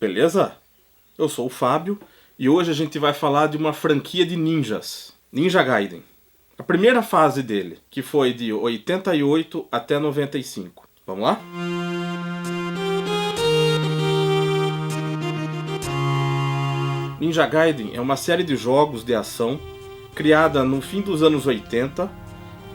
Beleza? Eu sou o Fábio e hoje a gente vai falar de uma franquia de ninjas, Ninja Gaiden. A primeira fase dele, que foi de 88 até 95. Vamos lá? Ninja Gaiden é uma série de jogos de ação criada no fim dos anos 80,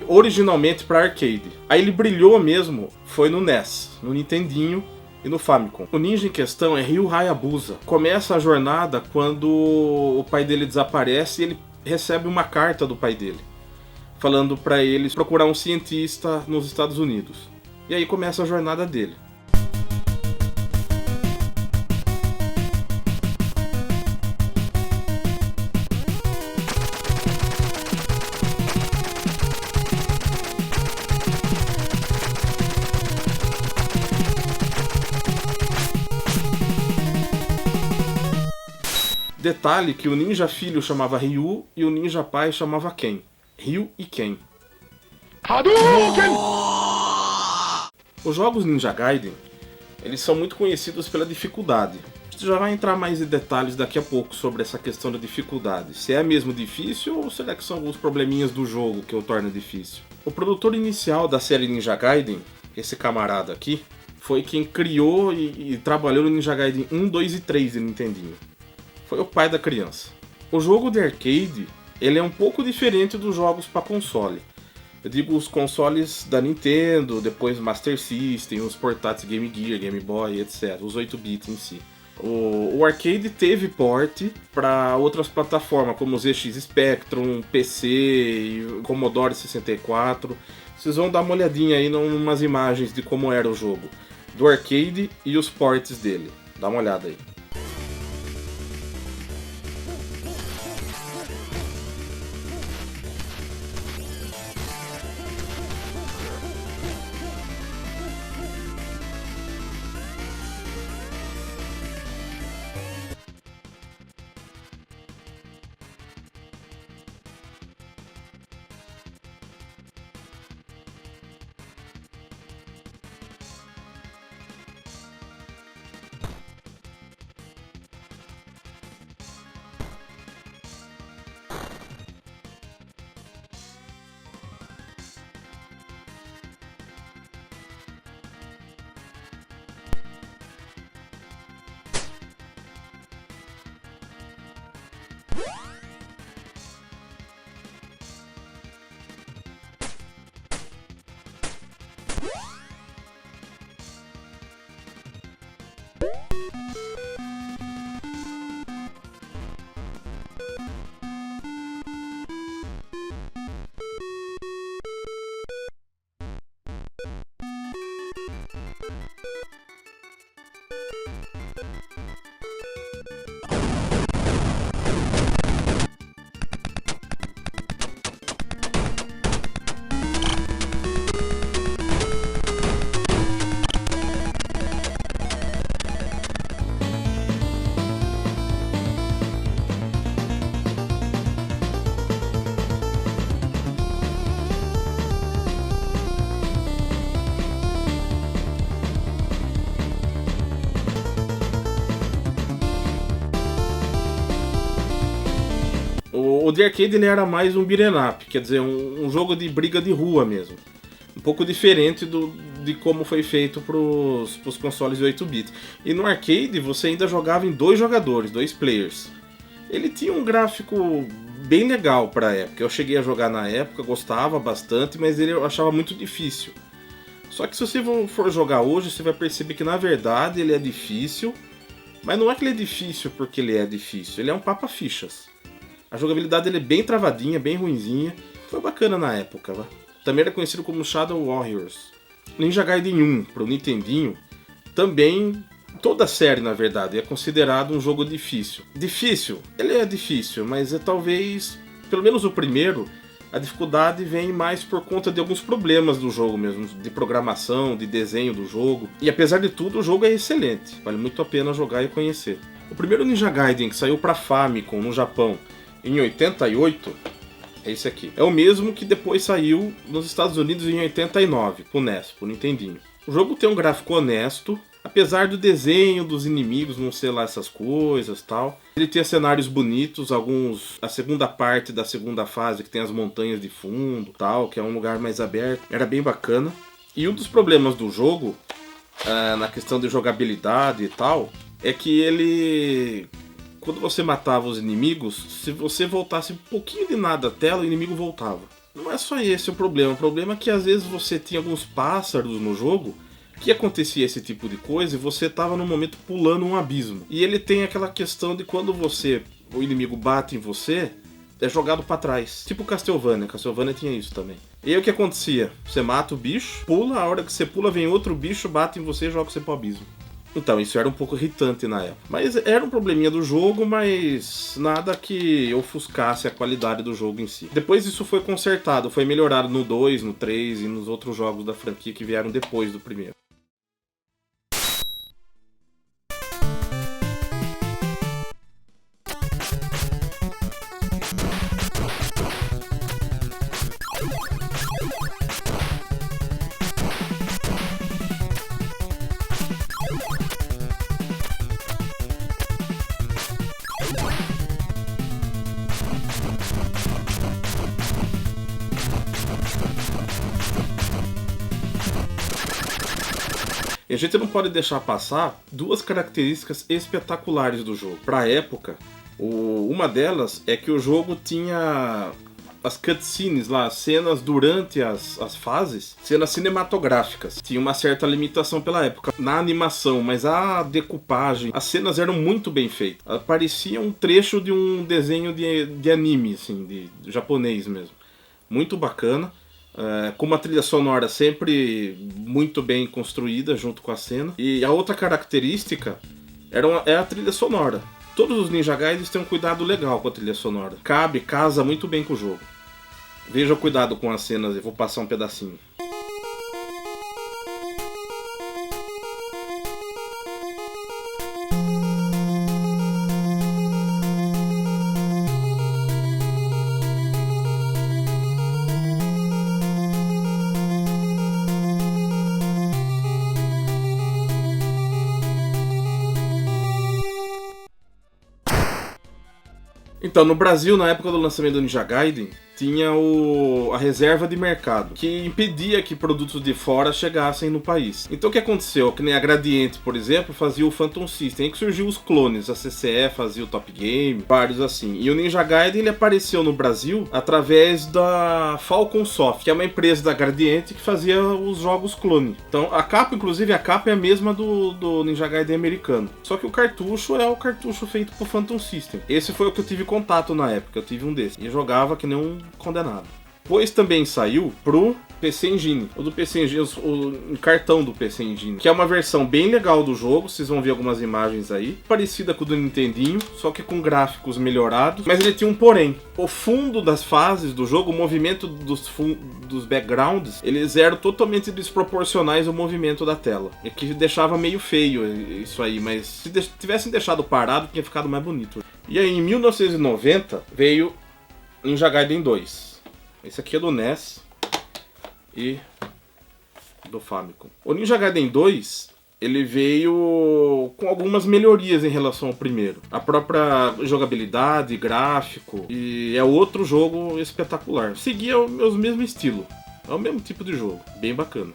originalmente para arcade. Aí ele brilhou mesmo, foi no NES, no Nintendinho e no Famicom. O ninja em questão é Ryu Hayabusa. Começa a jornada quando o pai dele desaparece e ele recebe uma carta do pai dele, falando para ele procurar um cientista nos Estados Unidos. E aí começa a jornada dele. Detalhe que o ninja filho chamava Ryu e o ninja pai chamava Ken. Ryu e Ken. Hadouken! Os jogos Ninja Gaiden, eles são muito conhecidos pela dificuldade. A gente já vai entrar mais em detalhes daqui a pouco sobre essa questão da dificuldade. Se é mesmo difícil ou será que são alguns probleminhas do jogo que o torna difícil? O produtor inicial da série Ninja Gaiden, esse camarada aqui, foi quem criou e trabalhou no Ninja Gaiden 1, 2 e 3 de Nintendinho. Foi o pai da criança. O jogo de arcade, ele é um pouco diferente dos jogos para console. Eu digo os consoles da Nintendo, depois Master System, os portáteis Game Gear, Game Boy, etc. Os 8-bits em si. O arcade teve porte para outras plataformas, como os ZX Spectrum, PC e Commodore 64. Vocês vão dar uma olhadinha aí em umas imagens de como era o jogo do arcade e os ports dele. Dá uma olhada aí. O de arcade ele era mais um beat'em up, quer dizer, um jogo de briga de rua mesmo. Um pouco diferente de como foi feito pros consoles de 8-bit. E no arcade você ainda jogava em 2 jogadores, 2 players. Ele tinha um gráfico bem legal pra época. Eu cheguei a jogar na época, gostava bastante, mas ele eu achava muito difícil. Só que se você for jogar hoje, você vai perceber que na verdade ele é difícil, mas não é que ele é difícil porque ele é difícil, ele é um papa-fichas. A jogabilidade dele é bem travadinha, bem ruinzinha. Foi bacana na época, né? Também era conhecido como Shadow Warriors. Ninja Gaiden 1 pro Nintendinho, também, toda a série na verdade, é considerado um jogo difícil. Difícil? Ele é difícil, mas é talvez, pelo menos o primeiro, a dificuldade vem mais por conta de alguns problemas do jogo mesmo, de programação, de desenho do jogo. E apesar de tudo, o jogo é excelente, vale muito a pena jogar e conhecer. O primeiro Ninja Gaiden que saiu para Famicom no Japão em 88, é esse aqui. É o mesmo que depois saiu nos Estados Unidos em 89, pro NES, pro Nintendinho. O jogo tem um gráfico honesto, apesar do desenho dos inimigos não ser lá essas coisas tal, ele tinha cenários bonitos, a segunda parte da segunda fase, que tem as montanhas de fundo tal, que é um lugar mais aberto, era bem bacana. E um dos problemas do jogo, na questão de jogabilidade e tal, é que ele... Quando você matava os inimigos, se você voltasse um pouquinho de nada da tela, o inimigo voltava. Não é só esse o problema é que às vezes você tinha alguns pássaros no jogo que acontecia esse tipo de coisa e você estava no momento pulando um abismo. E ele tem aquela questão de quando o inimigo bate em você, é jogado pra trás. Tipo Castlevania tinha isso também. E aí o que acontecia? Você mata o bicho, pula, a hora que você pula vem outro bicho, bate em você e joga você pro abismo. Então, isso era um pouco irritante na época. Mas era um probleminha do jogo, mas nada que ofuscasse a qualidade do jogo em si. Depois isso foi consertado, foi melhorado no 2, no 3 e nos outros jogos da franquia que vieram depois do primeiro. E a gente não pode deixar passar duas características espetaculares do jogo. Para a época, uma delas é que o jogo tinha as cutscenes lá, cenas durante as fases, cenas cinematográficas. Tinha uma certa limitação pela época na animação, mas a decupagem, as cenas eram muito bem feitas. Parecia um trecho de um desenho de anime, assim, de japonês mesmo. Muito bacana. Com uma trilha sonora sempre muito bem construída junto com a cena. E a outra característica é a trilha sonora. Todos os Ninja Gaiden têm um cuidado legal com a trilha sonora. Casa muito bem com o jogo. Veja o cuidado com as cenas, eu vou passar um pedacinho. Então, no Brasil, na época do lançamento do Ninja Gaiden, tinha a reserva de mercado, que impedia que produtos de fora chegassem no país. Então o que aconteceu? Que nem a Gradiente, por exemplo, fazia o Phantom System, aí que surgiu os clones, a CCE fazia o Top Game, vários assim. E o Ninja Gaiden ele apareceu no Brasil através da Falcon Soft, que é uma empresa da Gradiente que fazia os jogos clone. Então a capa, inclusive, a capa é a mesma do Ninja Gaiden americano. Só que o cartucho é o cartucho feito pro Phantom System. Esse foi o que eu tive contato na época, eu tive um desses. E jogava que nem um condenado. Pois também saiu pro PC Engine, o do PC Engine, o cartão do PC Engine, que é uma versão bem legal do jogo, vocês vão ver algumas imagens aí, parecida com o do Nintendinho, só que com gráficos melhorados, mas ele tinha um porém. O fundo das fases do jogo, o movimento dos backgrounds, eles eram totalmente desproporcionais ao movimento da tela, e que deixava meio feio isso aí, mas se tivessem deixado parado, tinha ficado mais bonito. E aí, em 1990, veio Ninja Gaiden 2. Esse aqui é do NES e do Famicom. O Ninja Gaiden 2, ele veio com algumas melhorias em relação ao primeiro. A própria jogabilidade, gráfico, e é outro jogo espetacular. Seguia o mesmo estilo, é o mesmo tipo de jogo, bem bacana.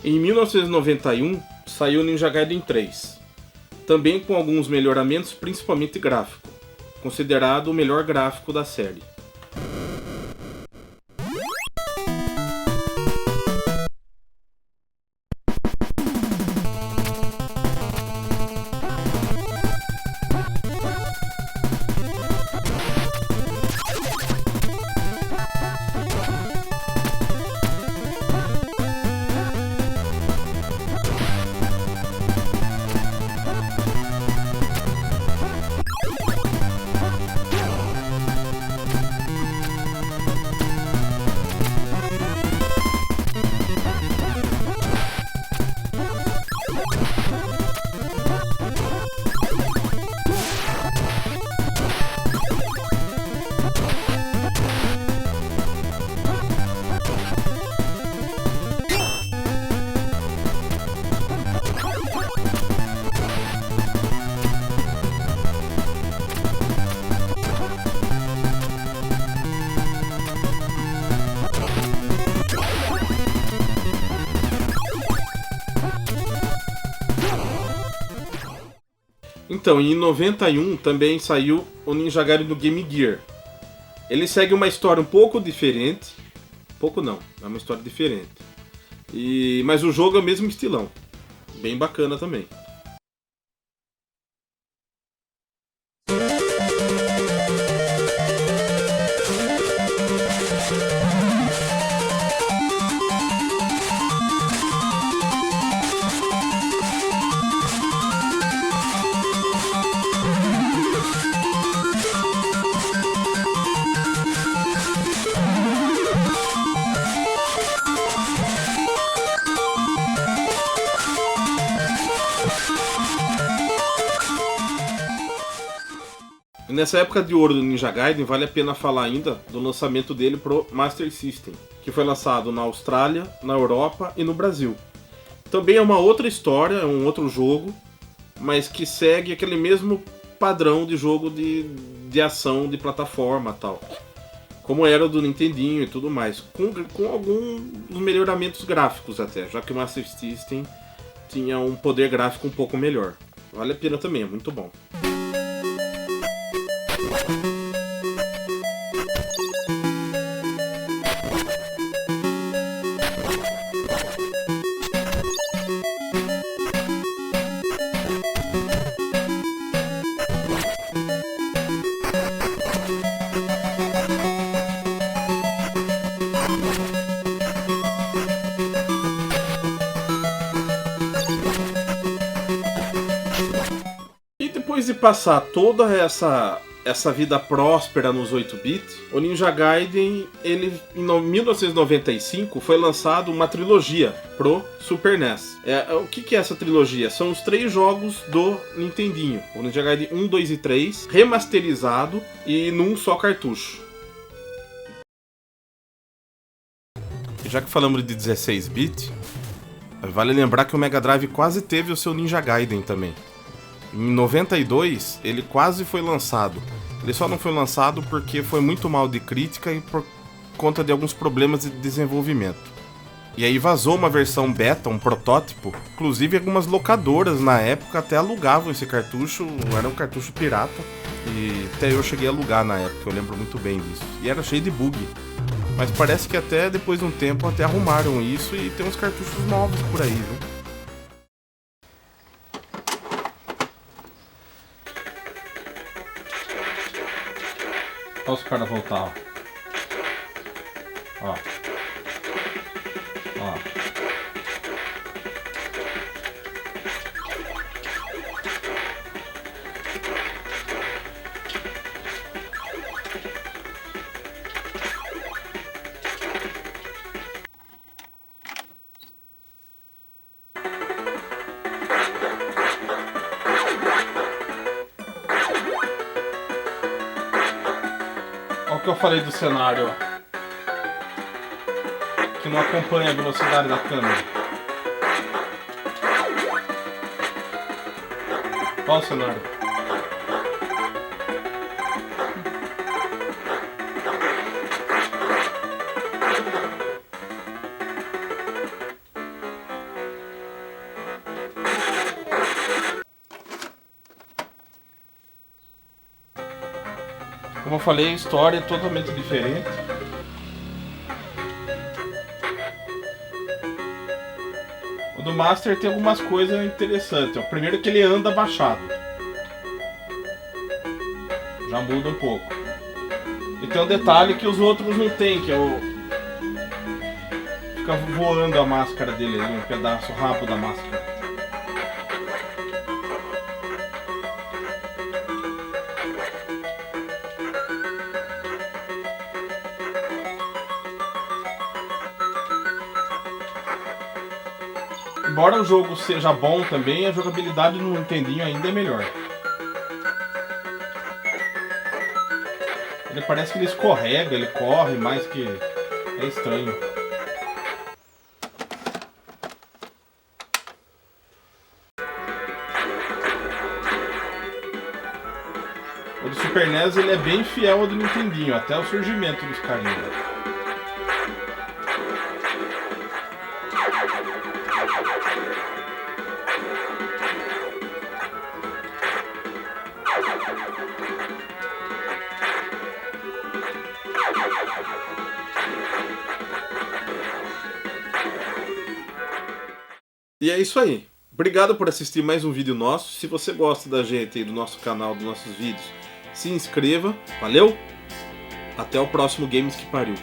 Em 1991 saiu Ninja Gaiden 3, também com alguns melhoramentos, principalmente gráfico, considerado o melhor gráfico da série. Então, em 91 também saiu o Ninja Gaiden do Game Gear. Ele segue uma história um pouco diferente. Pouco não, é uma história diferente. Mas o jogo é o mesmo estilão. Bem bacana também. Nessa época de ouro do Ninja Gaiden, vale a pena falar ainda do lançamento dele pro Master System, que foi lançado na Austrália, na Europa e no Brasil. Também é uma outra história, é um outro jogo, mas que segue aquele mesmo padrão de jogo de ação, de plataforma e tal. Como era o do Nintendinho e tudo mais, com alguns melhoramentos gráficos até, já que o Master System tinha um poder gráfico um pouco melhor. Vale a pena também, é muito bom. Depois de passar toda essa vida próspera nos 8-bit, o Ninja Gaiden, em 1995, foi lançado uma trilogia pro Super NES. O que é essa trilogia? São os 3 jogos do Nintendinho. O Ninja Gaiden 1, 2 e 3, remasterizado e num só cartucho. Já que falamos de 16-bit, vale lembrar que o Mega Drive quase teve o seu Ninja Gaiden também. Em 92, ele quase foi lançado. Ele só não foi lançado porque foi muito mal de crítica e por conta de alguns problemas de desenvolvimento. E aí vazou uma versão beta, um protótipo. Inclusive algumas locadoras na época até alugavam esse cartucho, era um cartucho pirata. E até eu cheguei a alugar na época, eu lembro muito bem disso. E era cheio de bug. Mas parece que até depois de um tempo até arrumaram isso e tem uns cartuchos novos por aí, viu? Olha os caras voltar, ó. Ó. Olha o que eu falei do cenário, ó. Que não acompanha a velocidade da câmera. Olha o cenário. Como eu falei, a história é totalmente diferente. O do Master tem algumas coisas interessantes. O primeiro é que ele anda abaixado. Já muda um pouco. E tem um detalhe que os outros não tem, que é o... Fica voando a máscara dele ali, um pedaço, o rabo da máscara. Embora o jogo seja bom também, a jogabilidade no Nintendinho ainda é melhor. Ele parece que ele escorrega, ele corre mais que... é estranho. O do Super NES ele é bem fiel ao do Nintendinho, até o surgimento dos carinhas. E é isso aí. Obrigado por assistir mais um vídeo nosso. Se você gosta da gente e do nosso canal, dos nossos vídeos, se inscreva. Valeu? Até o próximo Games que Pariu.